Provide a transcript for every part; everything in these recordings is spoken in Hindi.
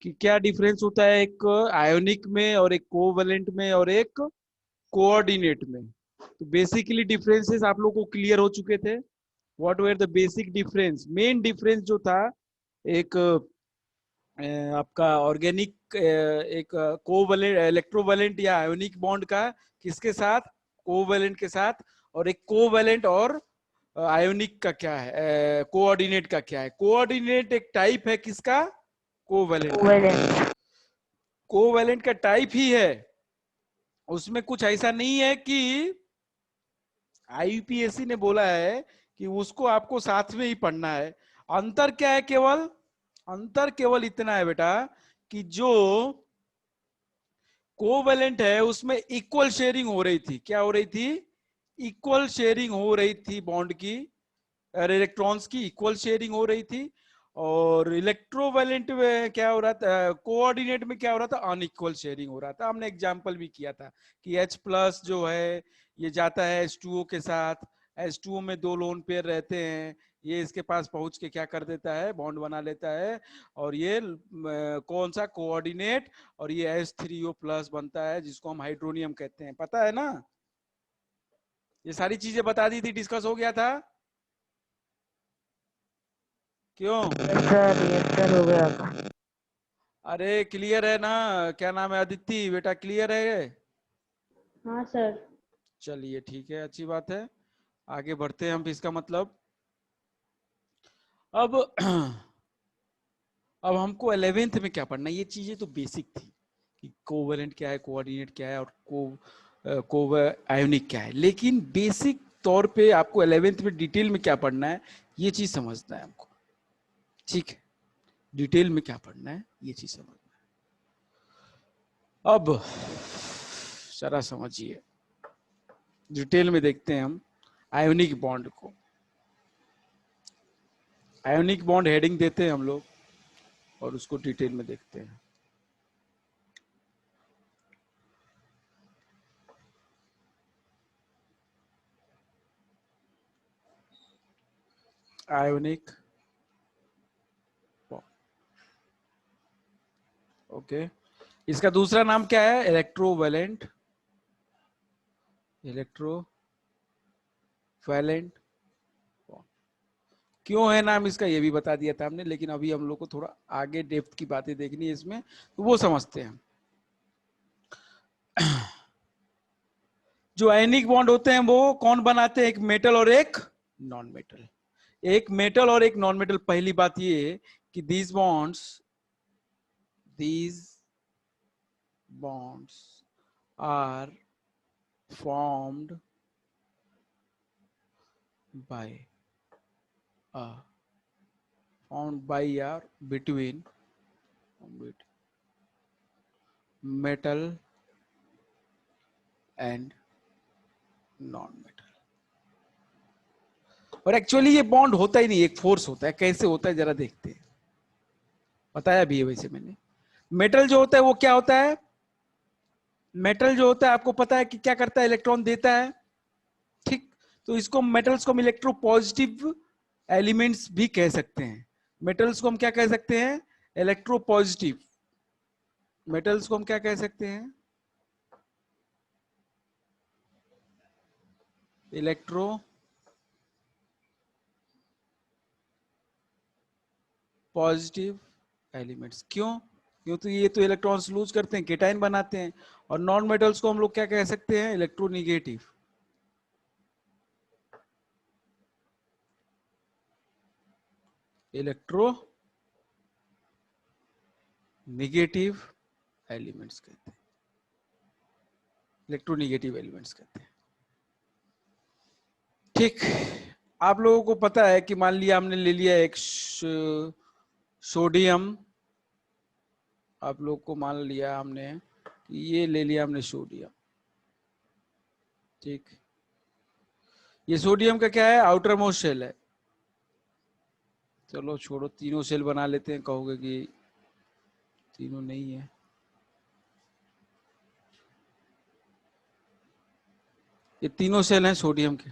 कि क्या डिफरेंस होता है एक आयोनिक में और एक कोवैलेंट में और एक कोऑर्डिनेट में। तो बेसिकली डिफरेंसेस आप लोग को क्लियर हो चुके थे। What were the basic difference, main difference जो था एक आपका ऑर्गेनिक एक कोवैलेंट इलेक्ट्रोवैलेंट या आयोनिक बॉन्ड का किसके साथ, कोवैलेंट के साथ, और एक कोवैलेंट और आयोनिक का क्या है, कोऑर्डिनेट का क्या है। कोऑर्डिनेट एक टाइप है किसका, कोवैलेंट। कोवैलेंट का टाइप ही है, उसमें कुछ ऐसा नहीं है कि आईयूपीएससी ने बोला है कि उसको आपको साथ में ही पढ़ना है। अंतर क्या है, केवल अंतर केवल इतना है बेटा कि जो कोवैलेंट है उसमें इक्वल शेयरिंग हो रही थी। क्या हो रही थी, इक्वल शेयरिंग हो रही थी बॉन्ड की, इलेक्ट्रॉन्स की इक्वल शेयरिंग हो रही थी। और इलेक्ट्रोवैलेंट में क्या हो रहा था, कोऑर्डिनेट में क्या हो रहा था, अनइक्वल शेयरिंग हो रहा था। हमने एग्जांपल भी किया था कि H+ जो है ये जाता है H2O के साथ, H2O में 2 लोन पेयर रहते हैं, ये इसके पास पहुंच के क्या कर देता है, बॉन्ड बना लेता है, और ये कौन सा कोऑर्डिनेट, और ये H3O+ बनता है जिसको हम हाइड्रोनियम कहते हैं। पता है ना, ये सारी चीजें बता दी थी, डिस्कस हो गया था। क्यों सर हो गया था। अरे क्लियर है ना, क्या नाम है, अदिति बेटा क्लियर है। हाँ सर। चलिए ठीक है, अच्छी बात है, आगे बढ़ते हैं हम। इसका मतलब अब अब हमको 11th में क्या पढ़ना है, ये चीजें तो बेसिक थी कि कोवैलेंट क्या है, कोऑर्डिनेट क्या है, और को आयोनिक क्या है। लेकिन बेसिक तौर पे आपको 11th में डिटेल में क्या पढ़ना है ये चीज समझना है हमको। ठीक है, डिटेल में क्या पढ़ना है ये चीज समझना है। अब जरा समझिए, डिटेल में देखते हैं हम आयोनिक बॉन्ड को। आयोनिक बॉन्ड हेडिंग देते हैं हम लोग और उसको डिटेल में देखते हैं। Ionic bond, okay. इसका दूसरा नाम क्या है, इलेक्ट्रोवैलेंट, इलेक्ट्रोवैलेंट। क्यों है नाम इसका ये भी बता दिया था हमने, लेकिन अभी हम लोग को थोड़ा आगे डेप्थ की बातें देखनी है इसमें, तो वो समझते हैं। जो आयनिक बॉन्ड होते हैं वो कौन बनाते हैं, एक मेटल और एक नॉन मेटल। एक मेटल और एक नॉन मेटल। पहली बात ये कि these bonds are formed by or between metal and non metal. और एक्चुअली ये बॉन्ड होता ही नहीं, एक फोर्स होता है। कैसे होता है जरा देखते हैं, बताया भी है वैसे मैंने। मेटल जो होता है वो क्या होता है, मेटल जो होता है आपको पता है कि क्या करता है, इलेक्ट्रॉन देता है, ठीक। तो इसको मेटल्स को हम इलेक्ट्रो पॉजिटिव एलिमेंट्स भी कह सकते हैं। मेटल्स को हम क्या कह सकते हैं, इलेक्ट्रो पॉजिटिव। मेटल्स को हम क्या कह सकते हैं, इलेक्ट्रो पॉजिटिव एलिमेंट्स। क्यों, क्यों तो ये तो इलेक्ट्रॉन्स लूज करते हैं, केटाइन बनाते हैं। और नॉन मेटल्स को हम लोग क्या कह सकते हैं, इलेक्ट्रोनिगेटिव। इलेक्ट्रो निगेटिव एलिमेंट्स कहते हैं, इलेक्ट्रोनिगेटिव एलिमेंट्स कहते हैं, ठीक। आप लोगों को पता है कि मान लिया हमने ले लिया एक सोडियम, आप लोग को मान लिया हमने कि ये ले लिया हमने सोडियम, ठीक। ये सोडियम का क्या है, आउटर मोस्ट शेल है। चलो छोड़ो, तीनों सेल बना लेते हैं, कहोगे कि तीनों नहीं है। ये तीनों सेल हैं सोडियम के।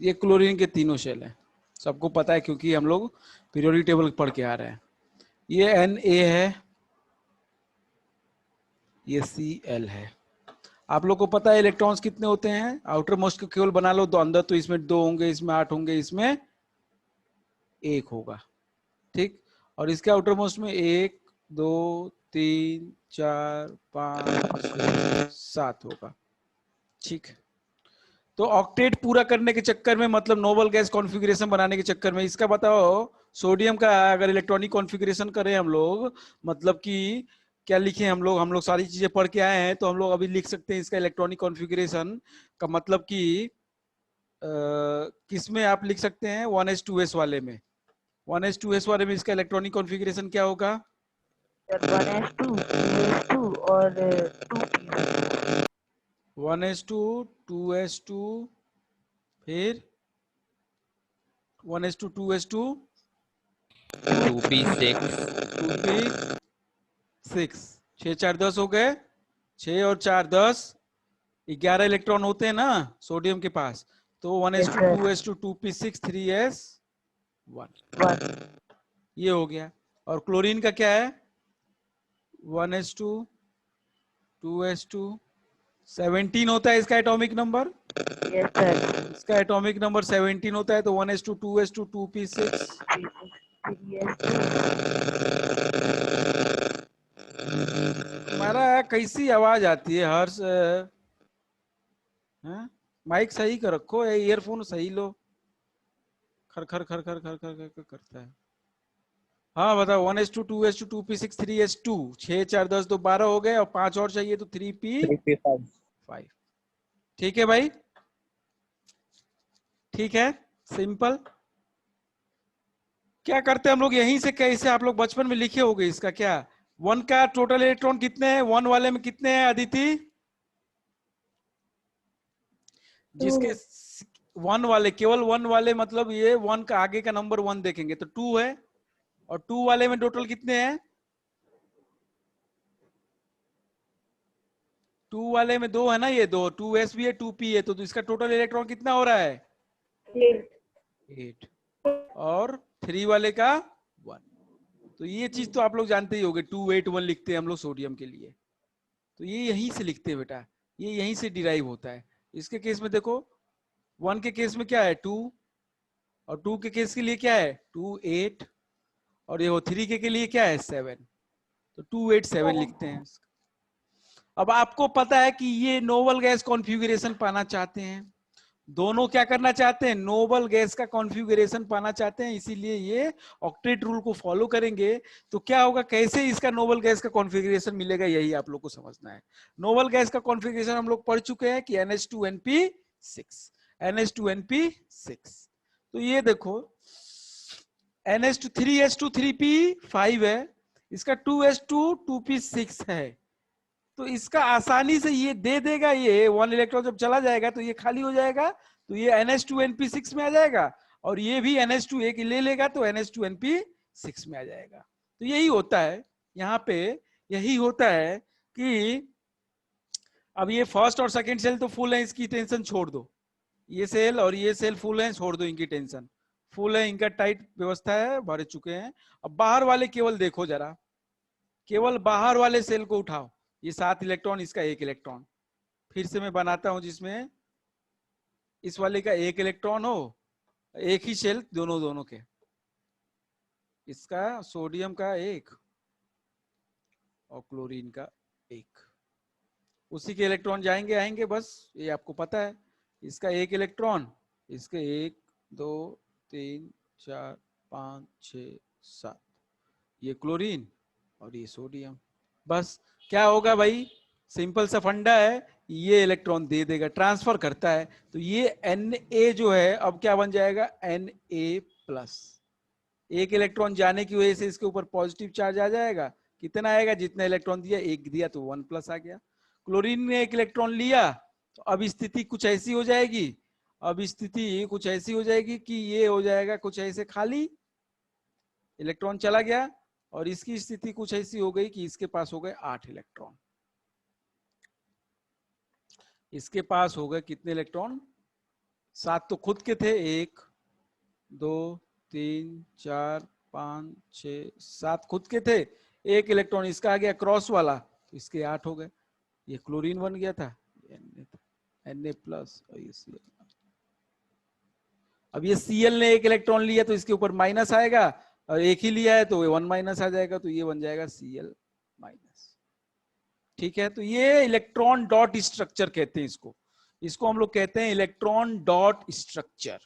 ये क्लोरीन के तीनों शेल हैं, सबको पता है क्योंकि हम लोग पीरियोडिक टेबल पढ़ के आ रहे हैं। ये Na है, ये Cl है। आप लोग को पता है इलेक्ट्रॉन्स कितने होते हैं, आउटर मोस्ट को केवल बना लो, तो अंदर तो इसमें 2 होंगे, इसमें 8 होंगे, इसमें 1 होगा, ठीक। और इसके आउटर मोस्ट में 1 2 3 4 5 6 7 होगा, ठीक। तो ऑक्टेट पूरा करने के चक्कर में, मतलब नोबल गैस कॉन्फ़िगरेशन बनाने के चक्कर में, इसका बताओ सोडियम का अगर इलेक्ट्रॉनिक कॉन्फ़िगरेशन करें हम लोग, मतलब कि क्या लिखे हम लोग सारी चीजें पढ़ के आए हैं, तो हम लोग अभी लिख सकते हैं इसका इलेक्ट्रॉनिक कॉन्फ़िगरेशन का मतलब कि किस में आप लिख सकते हैं, 1s2s वाले में। 1s2s वाले में इसका इलेक्ट्रॉनिक कॉन्फ़िगरेशन क्या होगा? सर 1s2 2s2 और 2p। 1s2 2s2 फिर 1s2 2s2 2p6 2p6, 6 4 10 हो गए, 6 और 4 10, 11 इलेक्ट्रॉन होते हैं ना सोडियम के पास, तो 1s2 2s2 2p6 3s1, ये हो गया। और क्लोरीन का क्या है, 1s2 2s2 17 होता है इसका एटॉमिक नंबर, यस सर। इसका एटॉमिक नंबर 17 होता है, तो 1s2 2s2 2p6 हमारा कैसी आवाज आती है हर्ष, हैं? माइक सही कर रखो, ईयरफोन सही लो, खर खर खर खर खर खर खर करता है। हाँ बताओ, 1s2 2s2 2p6 3s2, 6 4 10 2 12 हो गए, और 5 और चाहिए तो 3p5, ठीक है भाई, ठीक है, सिंपल। क्या करते हैं हम लोग यहीं से, कैसे आप लोग बचपन में लिखे होंगे इसका क्या, 1 का टोटल इलेक्ट्रॉन कितने हैं, 1 वाले में कितने हैं अदिति, जिसके 1 वाले, केवल 1 वाले, मतलब ये 1 का आगे का नंबर 1 देखेंगे तो 2 है, और 2 वाले में टोटल कितने हैं, 2 वाले में 2 है ना, ये 2, 2s भी है 2p है, तो इसका टोटल इलेक्ट्रॉन कितना हो रहा है, 8, और 3 वाले का 1। तो ये चीज तो आप लोग जानते ही होंगे, 2 8 1 लिखते हैं हम लोग सोडियम के लिए, तो ये यहीं से लिखते हैं बेटा, ये यहीं से डिराइव होता है। इसके केस में देखो, 1 के केस में क्या है 2, और 2 के केस के लिए क्या है 2 8, और ये 3 के लिए क्या है 7, तो 2 8 7 लिखते हैं। अब आपको पता है कि ये नोबल गैस कॉन्फ़िगरेशन पाना चाहते हैं, दोनों क्या करना चाहते हैं, नोबल गैस का कॉन्फ़िगरेशन पाना चाहते हैं, इसीलिए ये ऑक्टेट रूल को फॉलो करेंगे। तो क्या होगा, कैसे इसका नोबल गैस का कॉन्फ़िगरेशन मिलेगा, यही आप लोग को समझना है। नोबल गैस का कॉन्फ़िगरेशन हम लोग पढ़ चुके हैं कि NH2NP6, NH2NP6। तो ये देखो NH2 3H2 3p5 है, इसका 2H2 2p6 है, तो इसका आसानी से ये दे देगा, ये 1 इलेक्ट्रॉन जब चला जाएगा तो ये खाली हो जाएगा, तो ये NH2NP6 में आ जाएगा, और ये भी NH2 एक ले लेगा तो NH2NP6 में आ जाएगा। तो यही होता है यहाँ पे, यही होता है कि अब ये फर्स्ट और सेकंड सेल तो फुल है, इसकी टेंशन छोड़ दो, ये सेल और ये सेल फुल है, छोड़ दो इनकी टेंशन, फुल है, इनका टाइट व्यवस्था है, भर चुके हैं। अब बाहर वाले केवल देखो जरा, केवल बाहर वाले सेल को उठाओ, ये 7 इलेक्ट्रॉन, इसका 1 इलेक्ट्रॉन, फिर से मैं बनाता हूं जिसमें इस वाले का 1 इलेक्ट्रॉन हो, एक ही शेल दोनों दोनों के, इसका सोडियम का 1 और क्लोरीन का 1, उसी के इलेक्ट्रॉन जाएंगे आएंगे, बस ये आपको पता है। इसका 1 इलेक्ट्रॉन, इसके 1 2 3 4 5 6 7, ये क्लोरीन और ये सोडियम, बस। क्या होगा भाई, सिंपल सा फंडा है, ये इलेक्ट्रॉन दे देगा, ट्रांसफर करता है, तो ये Na जो है अब क्या बन जाएगा Na+, एक इलेक्ट्रॉन जाने की वजह से इसके ऊपर पॉजिटिव चार्ज आ जाएगा, कितना आएगा, जितना इलेक्ट्रॉन दिया, 1 दिया तो 1+ आ गया। क्लोरीन ने 1 इलेक्ट्रॉन लिया, तो अब स्थिति कुछ ऐसी हो जाएगी, अब स्थिति कुछ ऐसी हो जाएगी कि ये हो जाएगा कुछ ऐसे खाली, इलेक्ट्रॉन चला गया, और इसकी स्थिति कुछ ऐसी हो गई कि इसके पास हो गए 8 इलेक्ट्रॉन, इसके पास हो गए कितने इलेक्ट्रॉन 7 तो खुद के थे, 1 2 3 4 5 6 7 खुद के थे, एक इलेक्ट्रॉन इसका आ गया क्रॉस वाला, तो इसके 8 हो गए। ये क्लोरीन बन गया था, Na प्लस, और ये Cl। अब ये Cl ने एक इलेक्ट्रॉन लिया तो इसके ऊपर माइनस आएगा, और एक ही लिया है तो 1 माइनस आ जाएगा, तो ये बन जाएगा Cl माइनस। ठीक है, तो ये इलेक्ट्रॉन डॉट स्ट्रक्चर कहते हैं इसको, इसको हम लोग कहते हैं इलेक्ट्रॉन डॉट स्ट्रक्चर।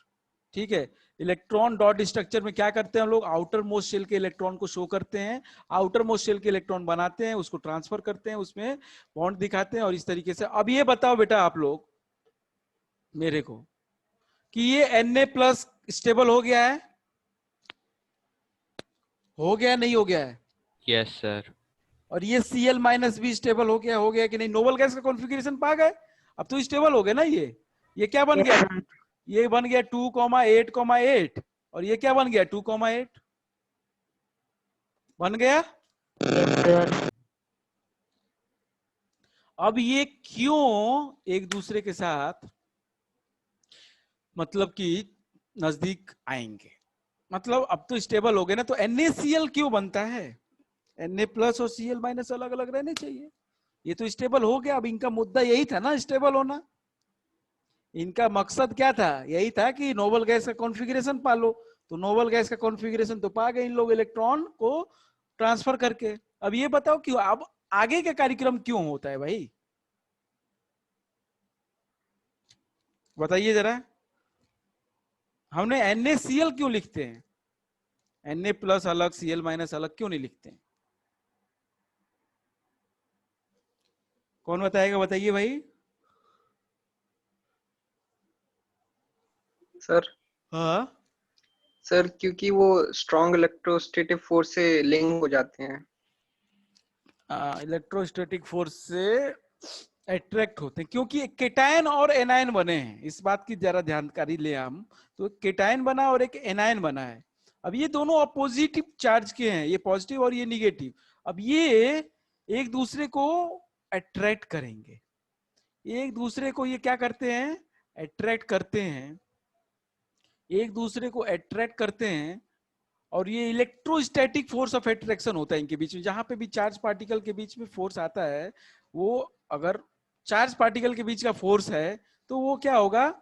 ठीक है, इलेक्ट्रॉन डॉट स्ट्रक्चर में क्या करते हैं हम लोग, आउटर मोस्ट शेल के इलेक्ट्रॉन को शो करते हैं, आउटर मोस्ट शेल के इलेक्ट्रॉन बनाते हैं, उसको ट्रांसफर करते हैं, उसमें बॉन्ड दिखाते हैं, और इस तरीके से। अब ये बताओ बेटा आप लोग मेरे को कि ये Na प्लस स्टेबल हो गया है, हो गया नहीं हो गया है? Yes sir. और ये Cl माइनस भी स्टेबल हो गया कि नहीं? नोबल गैस का कॉन्फ़िगरेशन पा गए, अब तो स्टेबल हो गया ना। ये क्या बन Yes, गया? sir. ये बन गया 2,8,8, और ये क्या बन गया 2,8 बन गया। Yes, sir. अब ये क्यों एक दूसरे के साथ मतलब कि नजदीक आएंगे? मतलब अब तो स्टेबल हो गए ना, तो NaCl क्यों बनता है? Na प्लस और Cl माइनस अलग अलग रहने चाहिए, ये तो स्टेबल हो गया। अब इनका मुद्दा यही था ना, स्टेबल होना। इनका मकसद क्या था? यही था कि नोबल गैस का कॉन्फ़िगरेशन पा लो, तो नोबल गैस का कॉन्फ़िगरेशन तो पा गए इन लोग इलेक्ट्रॉन को ट्रांसफर करके। अब ये बताओ क्यों, अब आगे का कार्यक्रम क्यों होता है भाई, बताइए जरा। हमने NaCl क्यों लिखते हैं, Na प्लस अलग Cl माइनस अलग क्यों नहीं लिखते हैं? कौन बताएगा, बताइए भाई। सर हाँ, सर क्योंकि वो स्ट्रॉन्ग इलेक्ट्रोस्टैटिक फोर्स से लिंक हो जाते हैं। इलेक्ट्रोस्टैटिक फोर्स से अट्रैक्ट होते हैं, क्योंकि केटायन और एनायन बने हैं, इस बात की जरा जानकारी ले हम। तो केटायन बना और एक एनायन बना है। अब ये दोनों अपोजिटिव चार्ज के हैं, ये पॉजिटिव और ये निगेटिव। अब ये एक दूसरे को अट्रैक्ट करेंगे, एक दूसरे को ये क्या करते हैं, अट्रैक्ट करते हैं, एक दूसरे को अट्रैक्ट करते हैं। और ये इलेक्ट्रोस्टैटिक फोर्स ऑफ अट्रैक्शन होता है इनके बीच में, जहां पे भी चार्ज पार्टिकल के बीच में फोर्स आता है, वो अगर चार्ज पार्टिकल के बीच का फोर्स है तो वो क्या होगा,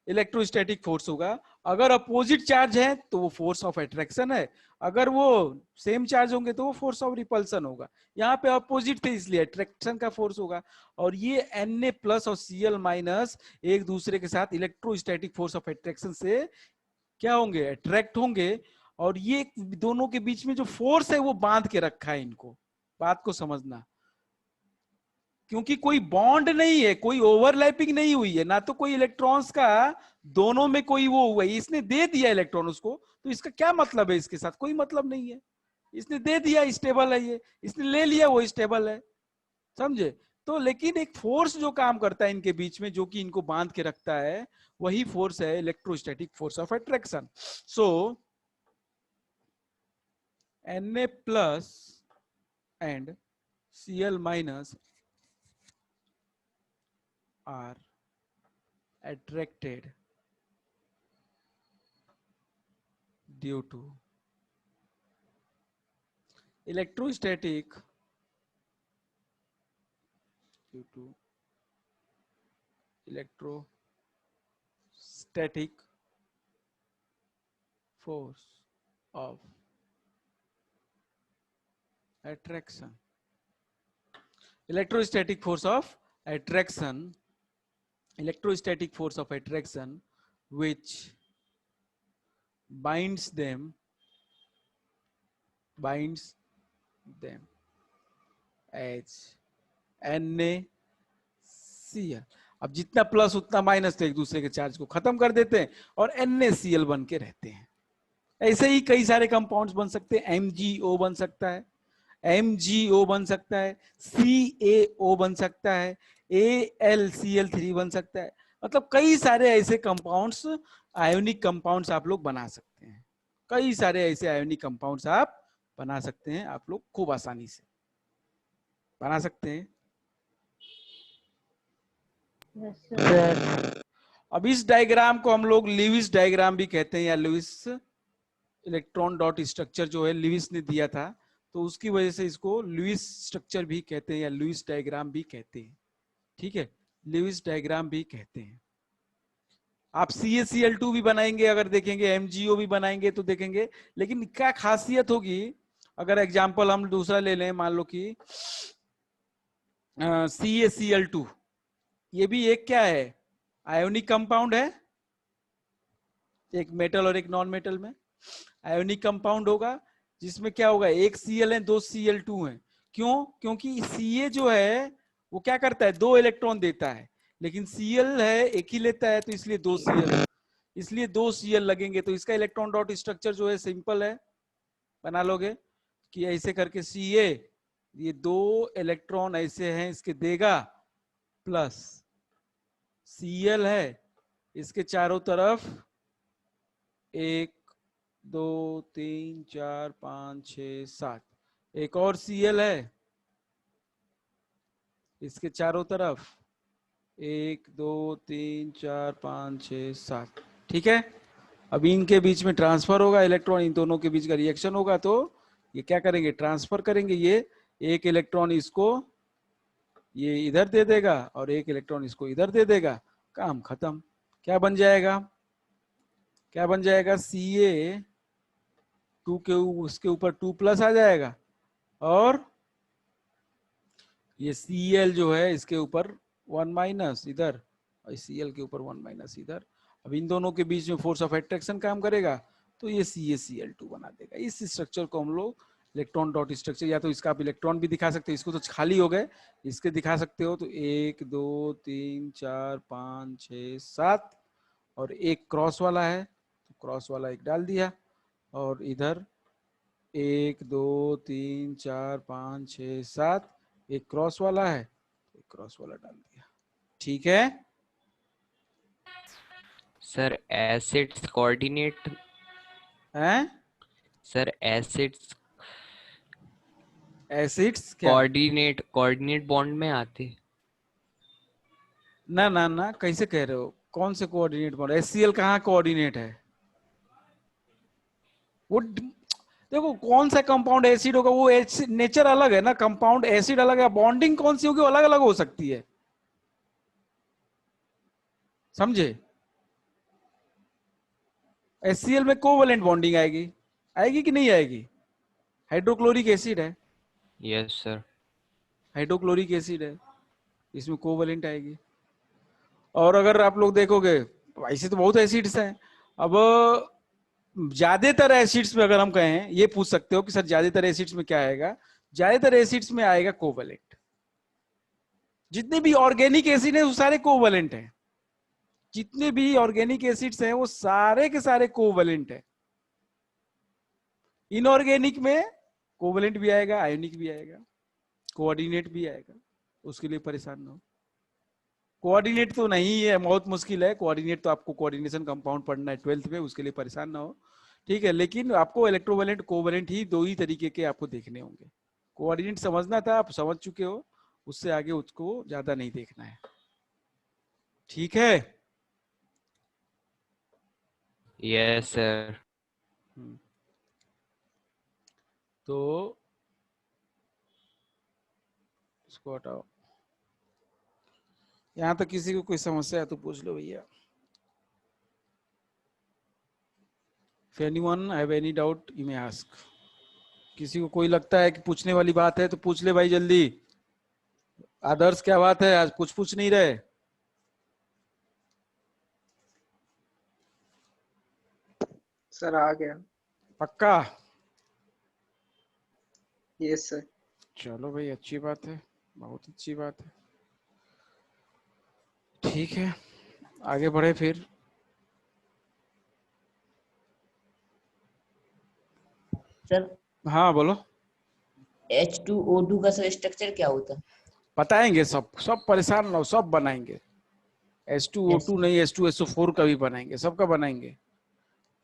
इलेक्ट्रोस्टैटिक फोर्स होगा। अगर अपोजिट चार्ज है तो वो फोर्स ऑफ अट्रैक्शन है, अगर वो सेम चार्ज होंगे तो वो फोर्स ऑफ रिपल्सन होगा। यहाँ पे अपोजिट थे इसलिए अट्रैक्शन का फोर्स होगा। और ये Na प्लस और Cl माइनस एक दूसरे के साथ इलेक्ट्रोस्टैटिक फोर्स ऑफ अट्रैक्शन से क्या होंगे, अट्रैक्ट होंगे। और ये दोनों के बीच में जो फोर्स है वो बांध के रखा है इनको, बात को समझना। क्योंकि कोई बॉन्ड नहीं है, कोई ओवरलैपिंग नहीं हुई है, ना तो कोई इलेक्ट्रॉन्स का दोनों में कोई वो हुआ है, इसने दे दिया इलेक्ट्रॉन उसको, तो इसका क्या मतलब है, इसके साथ कोई मतलब नहीं है। इसने दे दिया स्टेबल है, ये इसने ले लिया वो स्टेबल है, समझे? तो लेकिन एक फोर्स जो काम करता है इनके बीच में, जो कि इनको बांध के रखता है, वही फोर्स है electrostatic force of attraction. So Na plus and Cl minus are attracted due to electrostatic force of attraction. Electrostatic force of attraction, electrostatic force of attraction which binds them as NaCl। अब जितना प्लस उतना माइनस तो एक दूसरे के चार्ज को खत्म कर देते हैं और NaCl बन के रहते हैं। ऐसे ही कई सारे कंपाउंड्स बन सकते हैं, MgO बन सकता है, MgO बन सकता है, CaO बन सकता है, AlCl3 बन सकता है। मतलब कई सारे ऐसे कंपाउंड्स, आयोनिक कंपाउंड्स आप लोग बना सकते हैं। कई सारे ऐसे आयोनिक कंपाउंड्स आप बना सकते हैं, आप लोग खूब आसानी से बना सकते हैं। Yes, sir. अब इस डायग्राम को हम लोग लिविस डायग्राम भी कहते हैं, या लिविस इलेक्ट्रॉन डॉट स्ट्रक्चर जो है लिविस ने दिया था, तो उसकी वजह से इसको लुईस स्ट्रक्चर भी कहते हैं या लुईस डायग्राम भी कहते हैं। ठीक है, लुईस डायग्राम भी कहते हैं। आप CaCl2 भी बनाएंगे, अगर देखेंगे MgO भी बनाएंगे तो देखेंगे, लेकिन क्या खासियत होगी, अगर एग्जांपल हम दूसरा ले लें, मान लो कि CaCl2, ये भी एक क्या है, आयोनिक कंपाउंड है, एक मेटल और एक नॉन मेटल में आयोनिक कंपाउंड होगा, जिसमें क्या होगा, एक Cl है, दो Cl2 है। क्यों? क्योंकि Ca जो है वो क्या करता है, 2 इलेक्ट्रॉन देता है, लेकिन Cl है एक ही लेता है, तो इसलिए 2 Cl, इसलिए 2 Cl लगेंगे। तो इसका इलेक्ट्रॉन डॉट स्ट्रक्चर जो है सिंपल है, बना लोगे कि ऐसे करके Ca, ये 2 इलेक्ट्रॉन ऐसे हैं इसके देगा, प्लस Cl है इसके चारों तरफ 1 2 3 4 5 6 7, एक और Cl है इसके चारों तरफ 1 2 3 4 5 6 7। ठीक है, अब इनके बीच में ट्रांसफर होगा इलेक्ट्रॉन, इन दोनों के बीच का रिएक्शन होगा, तो ये क्या करेंगे, ट्रांसफर करेंगे, ये एक इलेक्ट्रॉन इसको ये इधर दे देगा और एक इलेक्ट्रॉन इसको इधर दे देगा, काम खत्म। क्या बन जाएगा, क्या बन जाएगा, Ca2 के उसके ऊपर 2+ आ जाएगा, और ये Cl जो है इसके ऊपर 1- इधर, और Cl के ऊपर 1- इधर। अब इन दोनों के बीच में फोर्स ऑफ अट्रैक्शन काम करेगा, तो ये CaCl2 बना देगा। इस स्ट्रक्चर को हम लोग इलेक्ट्रॉन डॉट स्ट्रक्चर, या तो इसका आप इलेक्ट्रॉन भी दिखा सकते हो, इसको तो खाली हो गए, इसके दिखा सकते हो, तो 1 2 3 4 5 6 7, और एक क्रॉस वाला है, तो क्रॉस वाला एक डाल दिया, और इधर 1 2 3 4 5 6 7, एक क्रॉस वाला है, एक क्रॉस वाला डाल दिया। ठीक है सर एसिड्स कोऑर्डिनेट, हैं, सर एसिड्स एसिड्स क्या, कोऑर्डिनेट बॉन्ड में आते। ना ना ना, कैसे कह रहे हो, कौन से कोऑर्डिनेट बॉन्ड, HCl कहाँ कोऑर्डिनेट है, वो देखो कौन सा कंपाउंड एसिड होगा, वो नेचर अलग है ना, कंपाउंड एसिड अलग है, बॉन्डिंग कौन सी होगी, अलग अलग हो सकती है, समझे। HCl में कोवैलेंट बॉन्डिंग आएगी, आएगी कि नहीं आएगी, हाइड्रोक्लोरिक एसिड है, यस सर। हाइड्रोक्लोरिक एसिड है, इसमें कोवैलेंट आएगी। और अगर आप लोग देखोगे, ऐसे तो बहुत एसिड्स हैं, अब ज्यादातर एसिड्स में अगर हम कहें, ये पूछ सकते हो कि सर ज्यादातर एसिड्स में क्या आएगा, ज्यादातर एसिड्स में आएगा कोवैलेंट। जितने भी ऑर्गेनिक एसिड है वो सारे कोवैलेंट हैं, जितने भी ऑर्गेनिक एसिड्स हैं वो सारे के सारे कोवैलेंट है। इनऑर्गेनिक में कोवैलेंट भी आएगा, आयोनिक भी आएगा, कोऑर्डिनेट भी आएगा, उसके लिए परेशान ना हो। कोऑर्डिनेट तो नहीं है, बहुत मुश्किल है कोऑर्डिनेट, तो आपको कोऑर्डिनेशन कंपाउंड पढ़ना है 12th में, उसके लिए परेशान ना हो। ठीक है, लेकिन आपको इलेक्ट्रोवैलेंट कोवैलेंट ही 2 ही तरीके के आपको देखने होंगे। कोऑर्डिनेट समझना था, आप समझ चुके हो, उससे आगे उसको ज्यादा नहीं देखना है। ठीक है, यस सर। तो इसको हटाओ, यहां तक किसी को कोई समस्या है तो पूछ लो भैया। If anyone have any doubt, you may ask. किसी को कोई लगता है कि पूछने वाली बात है तो पूछ ले भाई जल्दी। आदर्श क्या बात है, आज कुछ पूछ नहीं रहे। सर आ गया। पक्का? Yes sir. चलो भाई, अच्छी बात है, बहुत अच्छी बात है। ठीक है, आगे बढ़े फिर। सर हाँ बोलो। H2O2 का सर स्ट्रक्चर क्या होता है? बताएंगे, सब सब परेशान ना हो, सब बनाएंगे। H2O2 Yes. नहीं, H2SO4 का भी बनाएंगे, सबका बनाएंगे,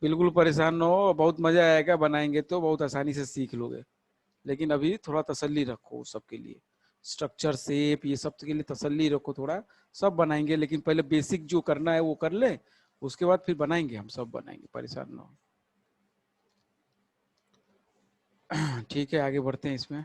बिल्कुल परेशान ना हो, बहुत मजा आएगा, बनाएंगे तो बहुत आसानी से सीख लोगे। लेकिन अभी थोड़ा तसल्ली रखो सबके लिए, स्ट्रक्चर शेप ये सब के लिए तसल्ली रखो थोड़ा, सब बनाएंगे, लेकिन पहले बेसिक जो करना है वो कर ले, उसके बाद फिर बनाएंगे, हम सब बनाएंगे, परेशान ना हो। ठीक है, आगे बढ़ते हैं इसमें।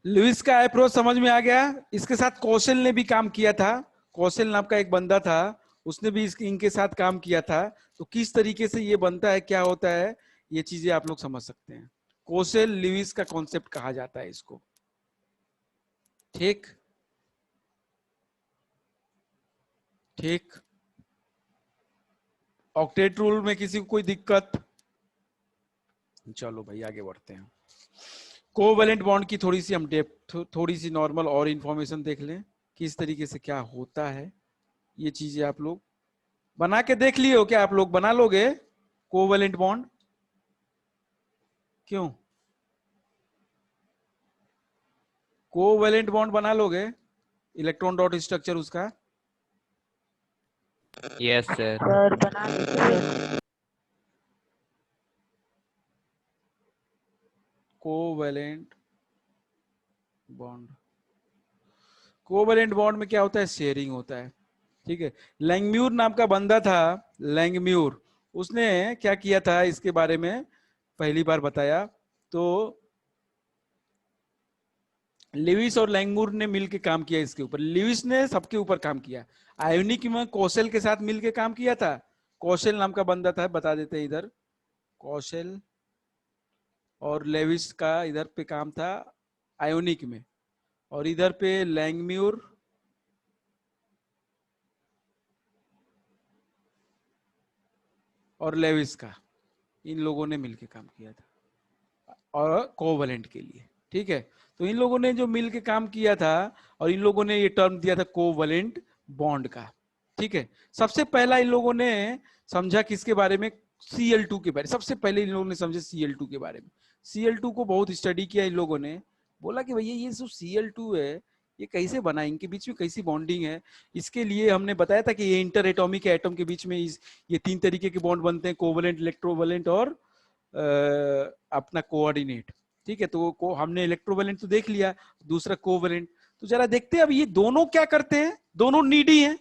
लुइस का अप्रोच समझ में आ गया। इसके साथ कौशल ने भी काम किया था, कौशल नाम का एक बंदा था, उसने भी इनके साथ काम किया था। तो किस तरीके से ये बनता है, क्या होता है, ये चीजें आप लोग समझ सकते हैं। कौशल लुइस का कॉन्सेप्ट कहा जाता है इसको। ठीक ठीक, ऑक्टेट रूल में किसी को कोई दिक्कत? चलो भाई आगे बढ़ते हैं। कोवैलेंट बॉन्ड की थोड़ी सी हम डेप्थ, थोड़ी सी नॉर्मल और इंफॉर्मेशन देख लें, किस तरीके से क्या होता है। ये चीजें आप लोग बना के देख लिए हो क्या? आप लोग बना लोगे कोवैलेंट बॉन्ड? क्यों कोवैलेंट बॉन्ड बना लोगे? इलेक्ट्रॉन डॉट स्ट्रक्चर उसका यस सर। सर बना लीजिए। कोवैलेंट बॉन्ड, कोवैलेंट बॉन्ड में क्या होता है, शेयरिंग होता है। ठीक है, लैंगम्यूर नाम का बंदा था, लैंगम्यूर, उसने क्या किया था इसके बारे में पहली बार बताया। तो लिविस और लैंगम्यूर ने मिलकर काम किया इसके ऊपर। लिविस ने सबके ऊपर काम किया, आयोनिक में कौशल के साथ मिलकर काम किया था। कौशल नाम का बंदा था, बता देते हैं इधर, कौशल और लेविस का इधर पे काम था आयोनिक में, और इधर पे लैंगम्यूर और लेविस का, इन लोगों ने मिलकर काम किया था और कोवैलेंट के लिए। ठीक है, तो इन लोगों ने जो मिलकर काम किया था और इन लोगों ने ये टर्म दिया था कोवैलेंट बॉन्ड का। ठीक है, सबसे पहला इन लोगों ने समझा किसके बारे में, Cl2 के बारे में। सबसे पहले इन लोगों ने समझे Cl2 के बारे में। Cl2 को बहुत स्टडी किया इन लोगों ने, बोला कि भैया ये जो Cl2 है ये कैसे बना, इनके बीच में कैसी बॉन्डिंग है। इसके लिए हमने बताया था कि ये इंटर एटॉमिक एटम के बीच में ये 3 तरीके के बॉन्ड बनते हैं, कोवैलेंट, इलेक्ट्रोवैलेंट और अपना कोऑर्डिनेट। ठीक है, तो हमने इलेक्ट्रोवैलेंट तो देख लिया, दूसरा कोवैलेंट। तो जरा देखते हैं अब ये दोनों क्या करते हैं। दोनों नीडी हैं,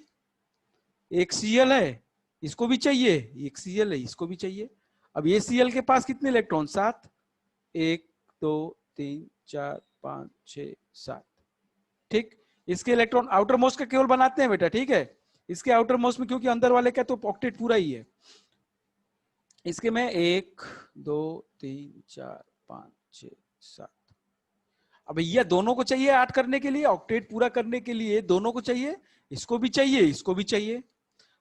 एक Cl है, इसको भी चाहिए, एक Cl है, इसको भी चाहिए। अब ये Cl के पास कितने इलेक्ट्रॉन, 7, 1 2 3 4 5 6 7। ठीक, इसके इलेक्ट्रॉन आउटर मोस्ट का केवल बनाते हैं बेटा। ठीक है, इसके आउटर मोस्ट में, क्योंकि अंदर वाले का तो ऑक्टेट पूरा ही है, इसके में 1 2 3 4 5 6 7। अब भैया दोनों को चाहिए 8 करने के लिए, ऑक्टेट पूरा करने के लिए दोनों को चाहिए, इसको भी चाहिए, इसको भी चाहिए।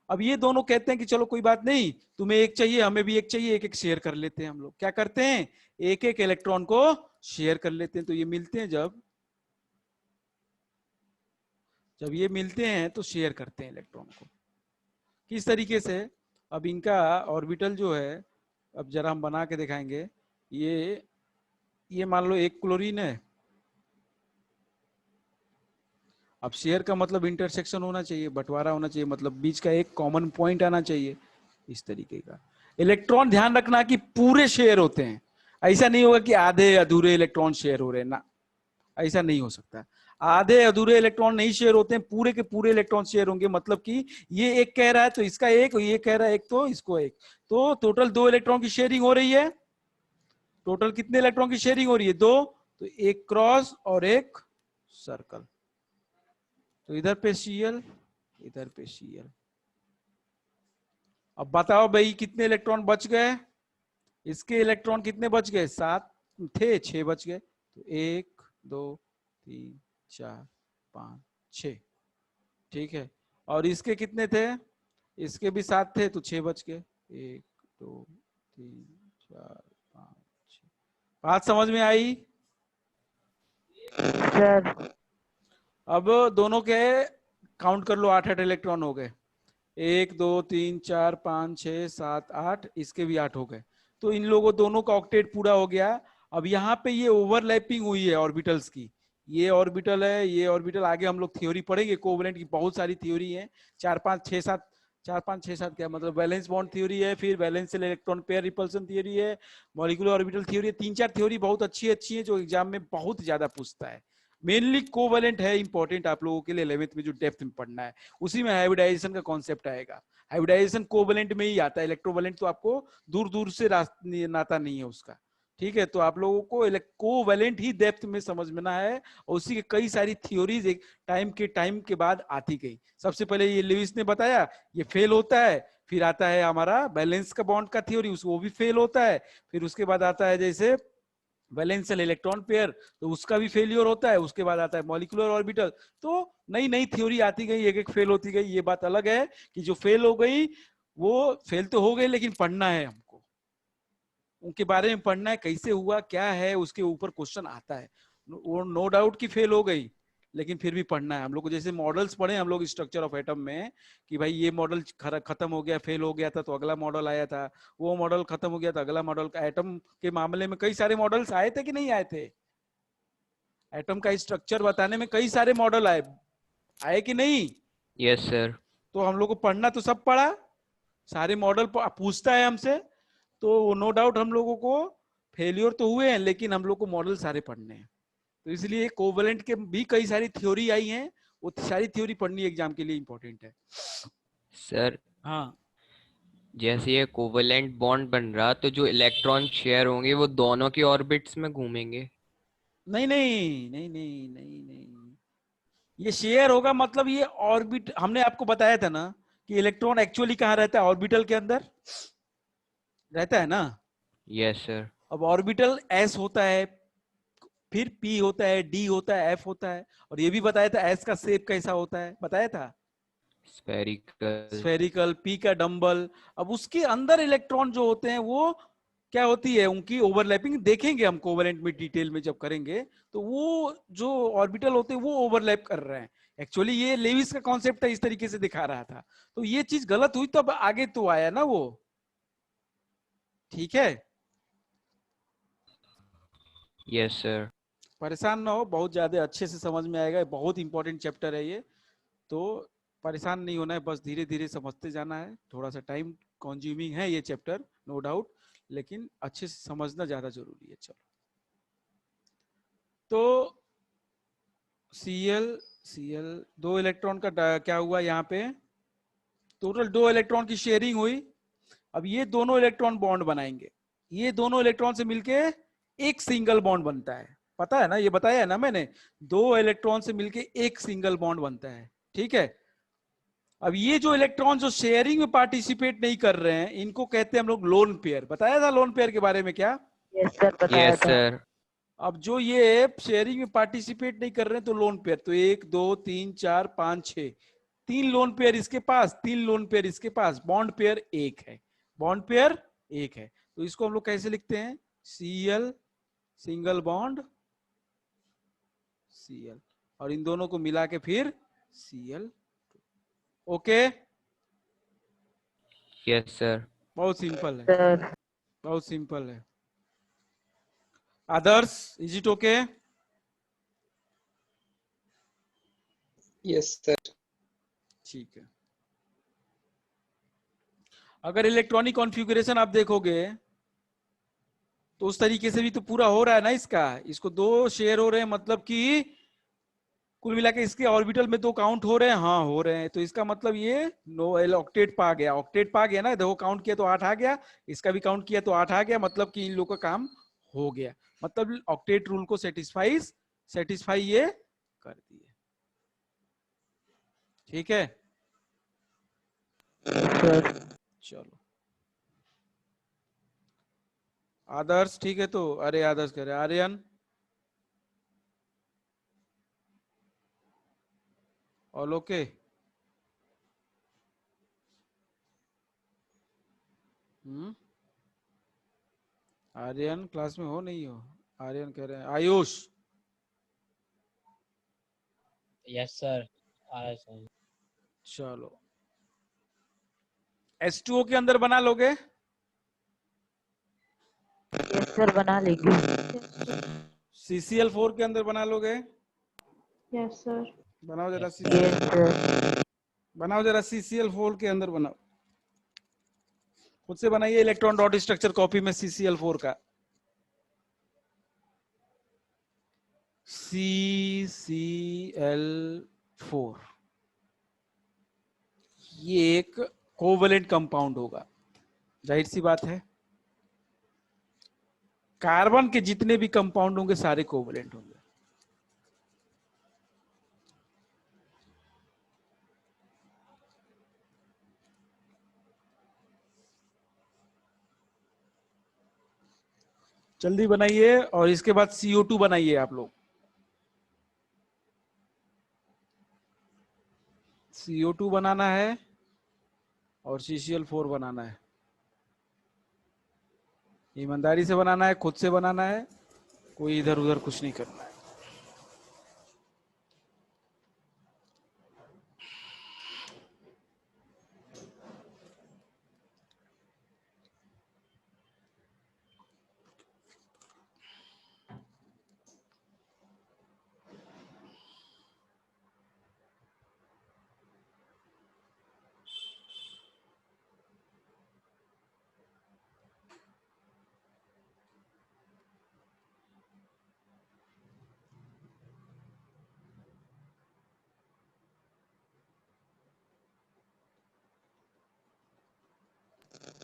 अब ये दोनों कहते हैं कि चलो कोई बात नहीं, तुम्हें एक चाहिए, हमें भी एक चाहिए, एक एक शेयर कर लेते हैं। हम लोग क्या करते हैं, एक एक इलेक्ट्रॉन को शेयर कर लेते हैं। तो ये मिलते हैं, जब ये मिलते हैं तो शेयर करते हैं इलेक्ट्रॉन को। किस तरीके से, अब इनका ऑर्बिटल जो है, अब जरा हम बना के दिखाएंगे। ये मान लो एक क्लोरीन है, अब शेयर का मतलब इंटरसेक्शन होना चाहिए, बंटवारा होना चाहिए, मतलब बीच का एक कॉमन पॉइंट आना चाहिए, इस तरीके का। इलेक्ट्रॉन ध्यान रखना कि पूरे शेयर होते हैं, ऐसा नहीं होगा कि आधे अधूरे इलेक्ट्रॉन शेयर हो रहे हैं ना, ऐसा नहीं हो सकता। आधे अधूरे इलेक्ट्रॉन नहीं शेयर होते हैं, पूरे के पूरे इलेक्ट्रॉन शेयर होंगे। मतलब कि ये एक कह रहा है तो इसका एक, ये कह रहा है एक तो इसको एक, तो टोटल 2 इलेक्ट्रॉन की शेयरिंग हो रही है। टोटल कितने इलेक्ट्रॉन की शेयरिंग हो रही है, 2, तो एक क्रॉस और एक सर्कल। तो इधर पे Cl, इधर पे Cl। अब बताओ भाई कितने इलेक्ट्रॉन बच गए, इसके इलेक्ट्रॉन कितने बच गए, 7 थे, 6 बच गए। तो 1 2 3 4 5 6। ठीक है, और इसके कितने थे, इसके भी 7 थे, तो 6 बच गए। 1 2 3 4 5 6। बात समझ में आई? सर अब दोनों के काउंट कर लो, 8 इलेक्ट्रॉन हो गए। 1 2 3 4 5 6 7 8, इसके भी 8 हो गए। तो इन लोगों दोनों का ऑक्टेट पूरा हो गया। अब यहाँ पे ये ओवरलैपिंग हुई है ऑर्बिटल्स की, ये ऑर्बिटल है, ये ऑर्बिटल, आगे हम लोग थ्योरी पढ़ेंगे कोवैलेंट की, बहुत सारी थ्योरी है, 4 5 6 7 4 5 6 7 क्या मतलब वैलेंस बॉन्ड थ्योरी है, फिर valence electron pair repulsion theory है, मॉलिक्यूलर ऑर्बिटल थ्योरी है। 3 4 थ्योरी बहुत अच्छी अच्छी है जो एग्जाम में बहुत ज्यादा पूछता है। मेनली कोवेलेंट है इंपॉर्टेंट आप लोगों के लिए 11th में जो डेप्थ में पढ़ना है, उसी में हाइब्रिडाइजेशन का कॉन्सेप्ट आएगा। हाइब्रिडाइजेशन कोवेलेंट में ही आता है, इलेक्ट्रोवेलेंट तो आपको दूर दूर से नाता नहीं है उसका। ठीक है, तो आप लोगों को कोवेलेंट ही डेप्थ में समझना है, और उसी के कई सारी थ्योरीज एक टाइम के बाद आती गई। सबसे पहले ये लेविस ने बताया, ये फेल होता है, फिर आता है हमारा बैलेंस का बॉन्ड का थ्योरी, वो भी फेल होता है। फिर उसके बाद आता है जैसे वैलेंशियल इलेक्ट्रॉन पेयर, तो उसका भी फेलियर होता है। उसके बाद आता है मॉलिक्यूलर ऑर्बिटल। तो नई नई थ्योरी आती गई, एक एक फेल होती गई। ये बात अलग है कि जो फेल हो गई वो फेल तो हो गई, लेकिन पढ़ना है हमको, उनके बारे में पढ़ना है, कैसे हुआ क्या है, उसके ऊपर क्वेश्चन आता है। वो नो डाउट कि फेल हो गई, लेकिन फिर भी पढ़ना है हम लोग को। जैसे मॉडल्स पढ़े हम लोग स्ट्रक्चर ऑफ एटम में, कि भाई ये मॉडल खत्म हो गया, फेल हो गया था, तो अगला मॉडल आया था, वो मॉडल खत्म हो गया था, अगला मॉडल। एटम के मामले में कई सारे मॉडल्स आए थे कि नहीं आए थे? एटम का स्ट्रक्चर बताने में कई सारे मॉडल आए कि नहीं? Yes sir. तो हम लोग को पढ़ना तो सब पढ़ा, सारे मॉडल पूछता है हमसे, तो नो डाउट हम लोगों को फेलियर तो हुए हैं, लेकिन हम लोग को मॉडल सारे पढ़ने हैं। तो इसलिए कोवेलेंट के भी कई सारी थ्योरी आई हैं, वो सारी थ्योरी पढ़नी एग्जाम के लिए इंपॉर्टेंट है। सर हाँ, जैसे ये कोवेलेंट बॉन्ड बन रहा, तो जो इलेक्ट्रॉन शेयर होंगे वो दोनों के ऑर्बिट्स में घूमेंगे? नहीं नहीं नहीं नहीं नहीं नहीं, ये शेयर होगा मतलब ये ऑर्बिट, हमने आपको बताया था ना कि इलेक्ट्रॉन एक्चुअली कहाँ रहता है, ऑर्बिटल के अंदर रहता है ना। Yes sir. अब ऑर्बिटल एस होता है, फिर पी होता है, डी होता है, एफ होता है, और ये भी बताया था एस का शेप कैसा होता है, बताया था, स्फेरिकल। स्फेरिकल, पी का डम्बल। अब उसके अंदर इलेक्ट्रॉन जो होते हैं वो क्या होती है, उनकी ओवरलैपिंग देखेंगे हम कोवेलेंट में डिटेल में जब करेंगे, तो वो जो ऑर्बिटल होते हैं वो ओवरलैप कर रहे हैं। एक्चुअली ये लेविस का कॉन्सेप्ट है, इस तरीके से दिखा रहा था, तो ये चीज गलत हुई तो अब आगे तो आया ना वो। ठीक है, यस सर। परेशान ना हो, बहुत ज्यादा अच्छे से समझ में आएगा, बहुत इंपॉर्टेंट चैप्टर है ये। तो परेशान नहीं होना है, बस धीरे धीरे समझते जाना है। थोड़ा सा टाइम कंज्यूमिंग है ये चैप्टर, नो डाउट, लेकिन अच्छे से समझना ज्यादा जरूरी है। चलो, तो Cl दो इलेक्ट्रॉन का क्या हुआ यहाँ पे, टोटल 2 इलेक्ट्रॉन की शेयरिंग हुई। अब ये दोनों इलेक्ट्रॉन बॉन्ड बनाएंगे, ये दोनों इलेक्ट्रॉन से मिलके एक सिंगल बॉन्ड बनता है, पता है ना, ये बताया है ना मैंने, 2 इलेक्ट्रॉन से मिलके एक सिंगल बॉन्ड बनता है। ठीक है, अब ये जो इलेक्ट्रॉन जो शेयरिंग में पार्टिसिपेट नहीं कर रहे हैं, इनको कहते हैं हम लोग लोन पेयर। बताया था लोन पेयर के बारे में क्या? यस सर, बताया यस था। सर। अब जो ये शेयरिंग में पार्टिसिपेट नहीं कर रहे हैं तो लोन पेयर, तो 1 2 3 4 5 6, 3 लोन पेयर इसके पास, 3 लोन पेयर इसके पास, बॉन्ड पेयर 1 है, बॉन्ड पेयर 1 है। तो इसको हम लोग कैसे लिखते हैं, Cl सिंगल बॉन्ड Cl, और इन दोनों को मिला के फिर Cl। Okay, yes sir. बहुत सिंपल है, सर बहुत सिंपल है। Others, is it okay? Yes sir. ठीक है, अगर इलेक्ट्रॉनिक कॉन्फ़िगरेशन आप देखोगे तो उस तरीके से भी तो पूरा हो रहा है ना इसका, इसको 2 शेयर हो रहे हैं, मतलब कि कुल मिला के इसके ऑर्बिटल में 2 काउंट हो रहे हैं, हाँ हो रहे हैं। तो इसका मतलब ये नो ऑक्टेट पा गया, ऑक्टेट पा गया ना, देखो काउंट किया तो 8 आ गया, इसका भी काउंट किया तो 8 आ गया, मतलब कि इन लोगों का काम हो गया, मतलब ऑक्टेट रूल को सेटिस्फाई ये कर दिए। ठीक है, सर चलो आदर्श, ठीक है, तो अरे आदर्श कह रहे Aryan all okay? Aryan class में हो नहीं हो? आर्यन कह रहे हैं आयुष। यस सर, आ रहा है सर। चलो, H2O के अंदर बना लोगे? यस सर, बना लेंगे। CCl4 के अंदर बना लोगे? Yes sir. बनाओ जरा Yes, CCl, यस सर। बनाओ जरा CCl4 के अंदर बनाओ, खुद से बनाइए इलेक्ट्रॉन डॉट स्ट्रक्चर कॉपी में CCl4 का। CCl4 ये एक कोवेलेंट कंपाउंड होगा, जाहिर सी बात है। कार्बन के जितने भी कंपाउंड होंगे सारे कोवेलेंट होंगे। जल्दी बनाइए, और इसके बाद CO2 बनाइए आप लोग। CO2 बनाना है और CCl4 बनाना है। ईमानदारी से बनाना है, खुद से बनाना है, कोई इधर उधर कुछ नहीं करना है।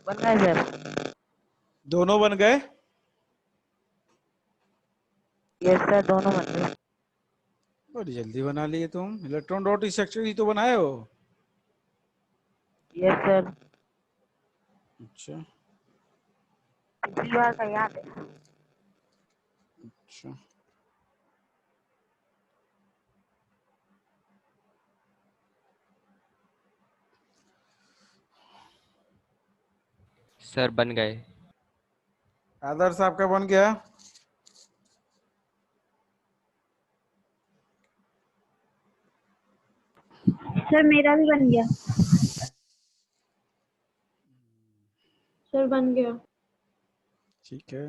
बन गए सर। दोनों बन गए। यस सर, दोनों बन गए। बड़ी जल्दी बना लिए तुम। इलेक्ट्रॉन डॉट स्ट्रक्चर ही तो बनाए हो। यस सर, अच्छा पिछली बार का याद है। अच्छा, सर बन गए। आदर्श आपका बन गया। सर मेरा भी बन गया। सर बन गया। ठीक है,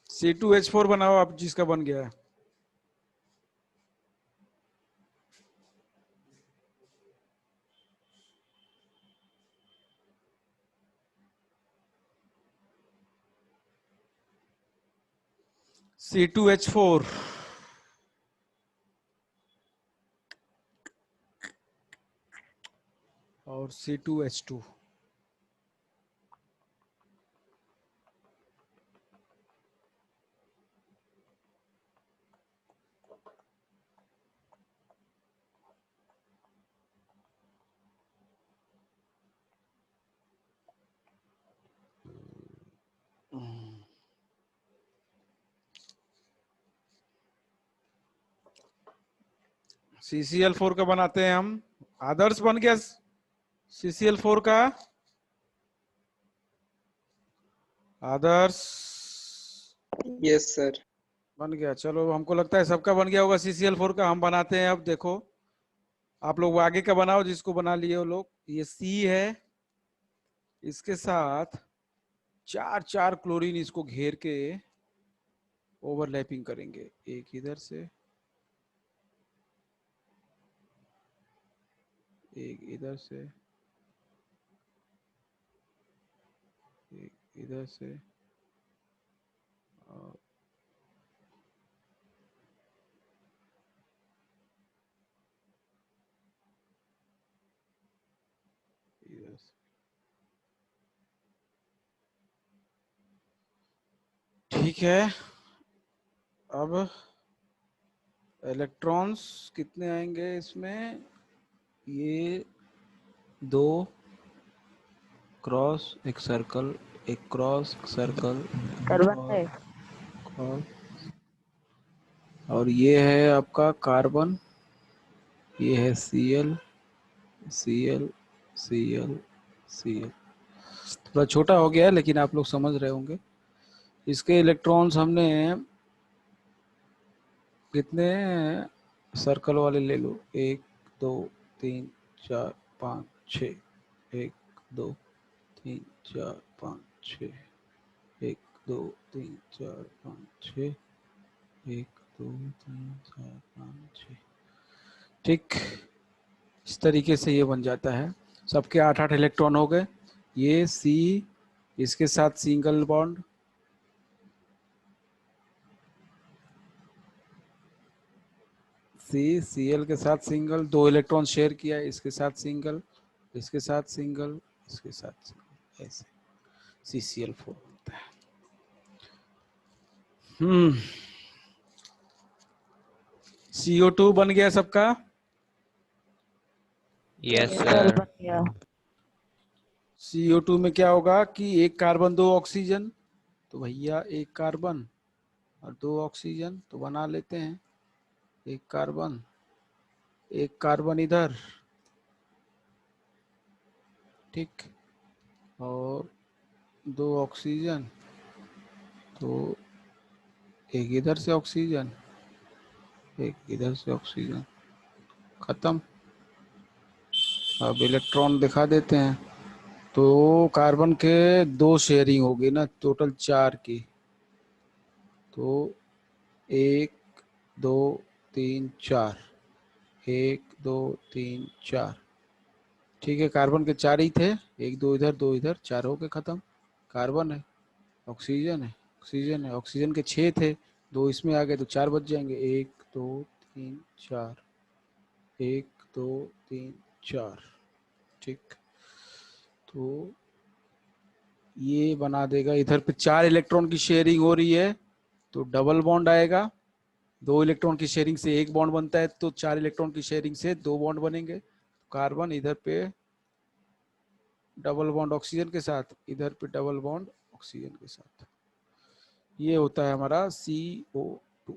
C2H4 बनाओ आप जिसका बन गया है। C2H4 और C2H2। CCl4 का बनाते हैं हम। आदर्श बन गया CCl4 का। आदर्श यस सर। बन गया। चलो, हमको लगता है सबका बन गया होगा CCl4 का। हम बनाते हैं अब। देखो, आप लोग आगे का बनाओ जिसको बना लिए हो लोग। ये C है, इसके साथ चार चार क्लोरीन इसको घेर के ओवरलैपिंग करेंगे। एक इधर से, एक इधर से, एक इधर से, और इधर से। ठीक है, अब इलेक्ट्रॉन्स कितने आएंगे इसमें? ये दो क्रॉस, एक सर्कल, एक क्रॉस, सर्कल, सर बन गए। क्रॉस, और ये है आपका कार्बन। ये है Cl, Cl, Cl, Cl। थोड़ा छोटा हो गया है लेकिन आप लोग समझ रहे होंगे। इसके इलेक्ट्रॉन्स हमने कितने सर्कल वाले ले लो, 1 2 3 4 5 6, 1 2 3 4 5 6, 1 2 3 4 5 6, 1 2 3 4 5 6। ठीक, इस तरीके से ये बन जाता है। सबके 8-8 इलेक्ट्रॉन हो गए। ये सी, इसके साथ सिंगल बॉन्ड, Cl के साथ सिंगल, 2 इलेक्ट्रॉन शेयर किया, इसके साथ सिंगल, इसके साथ सिंगल, इसके साथ सिंगल, ऐसे CCl4 बनता है। CO2 बन गया सबका। Yes sir sir. बन गया। CO2 में क्या होगा कि 1 कार्बन 2 ऑक्सीजन, तो भैया 1 कार्बन और 2 ऑक्सीजन तो बना लेते हैं। 1 कार्बन, 1 कार्बन इधर, ठीक, और 2 ऑक्सीजन, तो 1 इधर से ऑक्सीजन, 1 इधर से ऑक्सीजन, खत्म। अब इलेक्ट्रॉन दिखा देते हैं। तो कार्बन के 2 शेयरिंग होगी ना, टोटल 4 की, तो 1 2 3 4, 1 2 3 4, ठीक है। कार्बन के 4 ही थे, 1 2 इधर 2 इधर, 4 हो गए, खत्म। कार्बन है, ऑक्सीजन है, ऑक्सीजन है, ऑक्सीजन के 6 थे, 2 इसमें आ गए तो 4 बच जाएंगे। 1 2 3 4, 1 2 3 4, ठीक। तो ये बना देगा, इधर पे 4 इलेक्ट्रॉन की शेयरिंग हो रही है तो डबल बॉन्ड आएगा। 2 इलेक्ट्रॉन की शेयरिंग से 1 बॉन्ड बनता है, तो 4 इलेक्ट्रॉन की शेयरिंग से 2 बॉन्ड बनेंगे। कार्बन इधर पे डबल बॉन्ड ऑक्सीजन के साथ, इधर पे डबल बॉन्ड ऑक्सीजन के साथ। ये होता है हमारा CO2,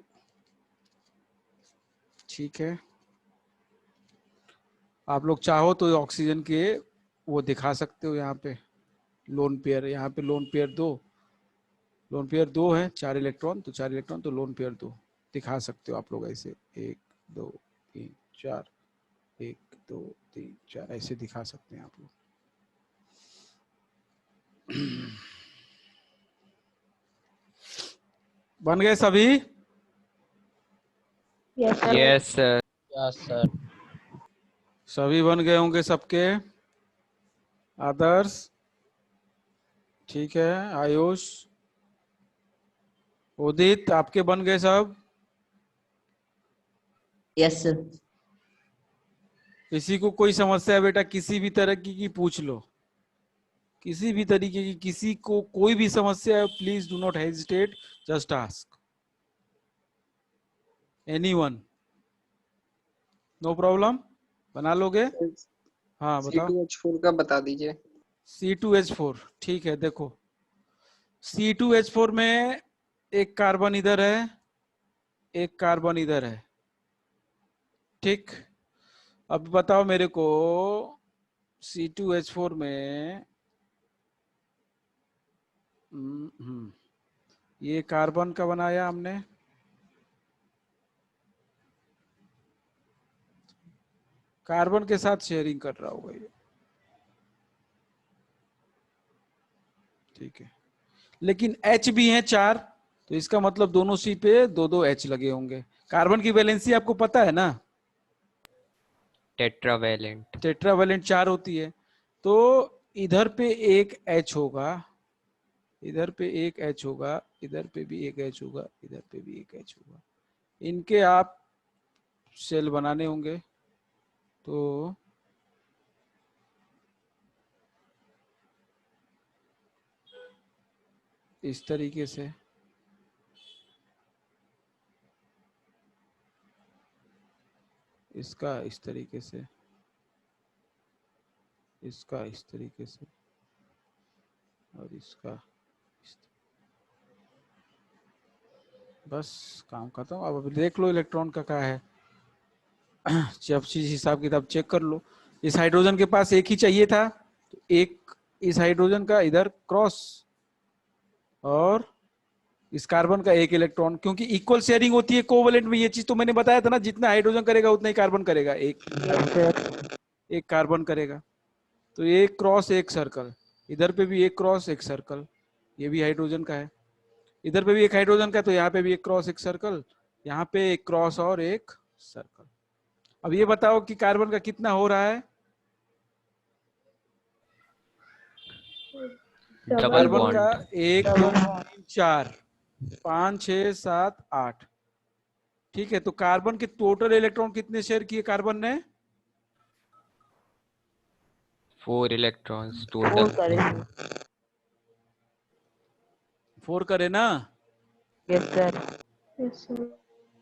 ठीक है। आप लोग चाहो तो ऑक्सीजन के वो दिखा सकते हो, यहाँ पे लोन पेयर, यहाँ पे लोन पेयर 2, लोन पेयर 2 है, 4 इलेक्ट्रॉन, तो 4 इलेक्ट्रॉन तो लोन पेयर 2 दिखा सकते हो आप लोग ऐसे, 1 2 3 4, 1 2 3 4, ऐसे दिखा सकते हैं आप लोग। बन गए सभी? Yes sir. Yes sir. Yes sir. सभी बन गए होंगे सबके। आदर्श, ठीक है। आयुष, उदित, आपके बन गए सब? Yes sir. किसी को कोई समस्या है बेटा, किसी भी तरह की पूछ लो, किसी भी तरीके की, किसी को कोई भी समस्या है, please do not hesitate, just ask anyone, no problem. बना लोगे? हाँ बताओ। C2H4 का बता दीजिए। C2H4, ठीक है। देखो C2H4 में 1 कार्बन इधर है, 1 कार्बन इधर है, ठीक। अब बताओ मेरे को, C2H4 में ये कार्बन का बनाया हमने, कार्बन के साथ शेयरिंग कर रहा होगा ये, ठीक है। लेकिन H भी है 4, तो इसका मतलब दोनों C पे 2-2 H लगे होंगे। कार्बन की वैलेंसी आपको पता है ना, टेट्रावैलेंट। टेट्रावैलेंट 4 होती है, तो इधर पे 1 H होगा, इधर पे 1 H होगा, इधर पे भी 1 H होगा, इधर पे भी 1 H होगा। इनके आप सेल बनाने होंगे, तो इस तरीके से इसका इस तरीके से, इसका इस तरीके से, और इसका बस काम खत्म। अब देख लो इलेक्ट्रॉन का क्या है, जब चीज हिसाब किताब चेक कर लो। इस हाइड्रोजन के पास 1 ही चाहिए था, तो 1 इस हाइड्रोजन का इधर क्रॉस, और इस कार्बन का 1 इलेक्ट्रॉन, क्योंकि इक्वल शेयरिंग होती है कोवैलेंट में। ये चीज तो मैंने बताया था ना, जितना हाइड्रोजन करेगा उतना ही कार्बन करेगा, एक कार्बन करेगा। तो 1 क्रॉस 1 सर्कल, इधर पे भी 1 क्रॉस 1 सर्कल, ये भी हाइड्रोजन का है, इधर पे भी 1 हाइड्रोजन का, तो यहाँ पे भी 1 क्रॉस 1 सर्कल, यहाँ पे एक क्रॉस और एक सर्कल। अब ये बताओ कि कार्बन का कितना हो रहा है? डबल कार्बन का बॉन्ड। 1 2 3 4 5 6 7 8। ठीक है, तो कार्बन के टोटल इलेक्ट्रॉन कितने शेयर किए कार्बन ने? 4 इलेक्ट्रॉन्स फोर टोटल। करे। 4 करे ना? Yes sir. Yes sir.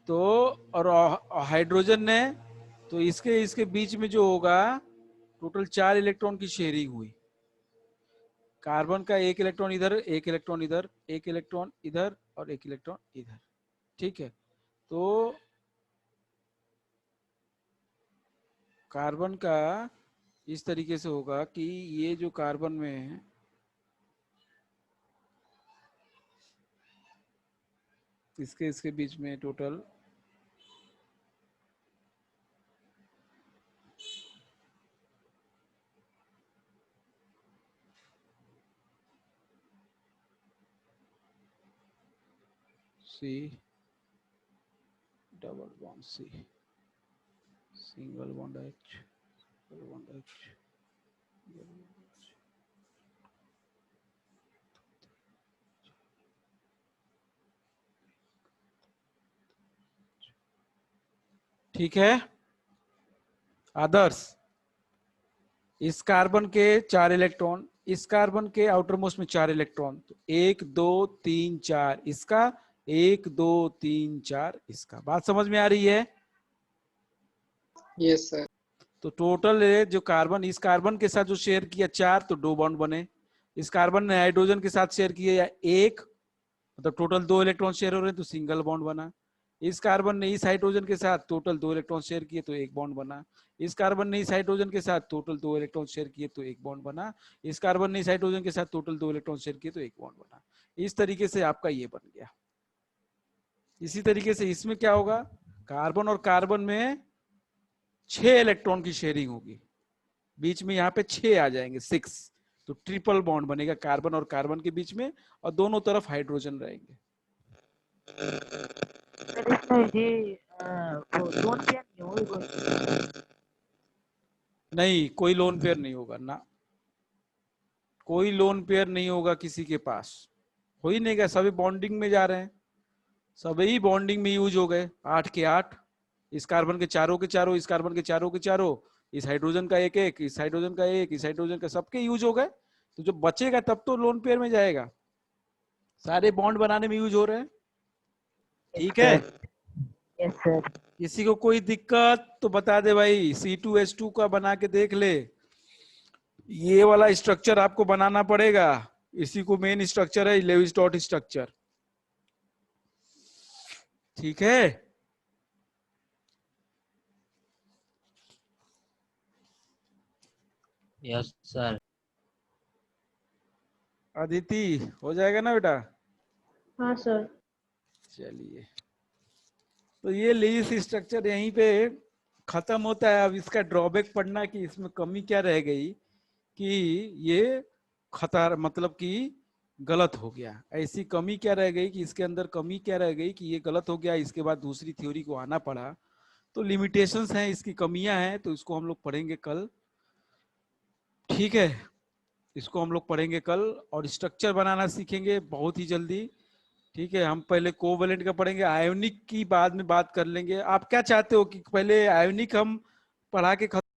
तो और हाइड्रोजन ने, तो इसके इसके बीच में जो होगा टोटल 4 इलेक्ट्रॉन की शेयरिंग हुई। कार्बन का 1 इलेक्ट्रॉन इधर, 1 इलेक्ट्रॉन इधर, 1 इलेक्ट्रॉन इधर और 1 इलेक्ट्रॉन इधर। ठीक है, तो कार्बन का इस तरीके से होगा कि ये जो कार्बन में है, इसके इसके बीच में total C double bond C, single bond H, double bond H, ठीक है आदर्श। इस कार्बन के 4 इलेक्ट्रॉन, इस कार्बन के आउटर मोस्ट में 4 इलेक्ट्रॉन, तो 1 2 3 4 इसका, 1 2 3 4 इसका। बात समझ में आ रही है? Yes sir. तो टोटल जो कार्बन, इस कार्बन के साथ जो शेयर किया 4, तो 2 बॉन्ड बने। इस कार्बन ने हाइड्रोजन के साथ शेयर किया 1, मतलब टोटल 2 इलेक्ट्रॉन शेयर हो रहे हैं, तो सिंगल बॉन्ड बना। इस कार्बन ने इस हाइड्रोजन के साथ टोटल 2 इलेक्ट्रॉन शेयर किए, तो 1 बॉन्ड बना। इस कार्बन ने इस हाइड्रोजन के साथ टोटल 2 इलेक्ट्रॉन शेयर किए, तो 1 बॉन्ड बना। इस कार्बन ने इस हाइड्रोजन के साथ टोटल 2 इलेक्ट्रॉन शेयर किए, तो 1 बॉन्ड बना। इस तरीके से आपका ये बन गया। इसी तरीके से इसमें क्या होगा, कार्बन और कार्बन में 6 इलेक्ट्रॉन की शेयरिंग होगी, बीच में यहाँ पे 6 आ जाएंगे, 6, तो ट्रिपल बॉन्ड बनेगा कार्बन और कार्बन के बीच में, और दोनों तरफ हाइड्रोजन रहेंगे। सर इसमें ये वो लोन पेयर नहीं होगी कोई? नहीं, कोई लोन पेयर नहीं होगा ना, कोई लोन पेयर नहीं होगा किसी के पास, हो ही नहीं गया। सभी बॉन्डिंग में जा रहे हैं, सभी बॉन्डिंग में यूज हो गए। 8 के 8, इस कार्बन के चारों के चारों, इस कार्बन के चारों के चारों, इस हाइड्रोजन का 1 1, इस हाइड्रोजन का 1, इस हाइड्रोजन का, सबके यूज हो गए। तो जो बचेगा तब तो लोन पेयर में जाएगा, सारे बॉन्ड बनाने में यूज हो रहे हैं। ठीक है, यस सर। किसी को कोई दिक्कत तो बता दे भाई। C2H2 का बना के देख ले, ये वाला स्ट्रक्चर आपको बनाना पड़ेगा, इसी को मेन स्ट्रक्चर है लेविस डॉट स्ट्रक्चर। ठीक है, यस सर। अदिति हो जाएगा ना बेटा? हाँ सर। चलिए, तो ये लेविस स्ट्रक्चर यहीं पे खत्म होता है। अब इसका ड्रॉबैक पढ़ना कि इसमें कमी क्या रह गई, कि ये खतर मतलब कि गलत हो गया। ऐसी कमी क्या रह गई कि इसके अंदर कमी क्या रह गई कि ये गलत हो गया, इसके बाद दूसरी थ्योरी को आना पड़ा। तो लिमिटेशंस हैं, इसकी कमियां हैं, तो इसको हम लोग पढ़ेंगे कल। ठीक है, इसको हम लोग पढ़ेंगे कल, और स्ट्रक्चर बनाना सीखेंगे बहुत ही जल्दी। ठीक है, हम पहले कोवेलेंट का पढ़ेंगे, आयोनिक की बाद में बात कर लेंगे। आप क्या चाहते हो कि पहले आयोनिक हम पढ़ा के खत्म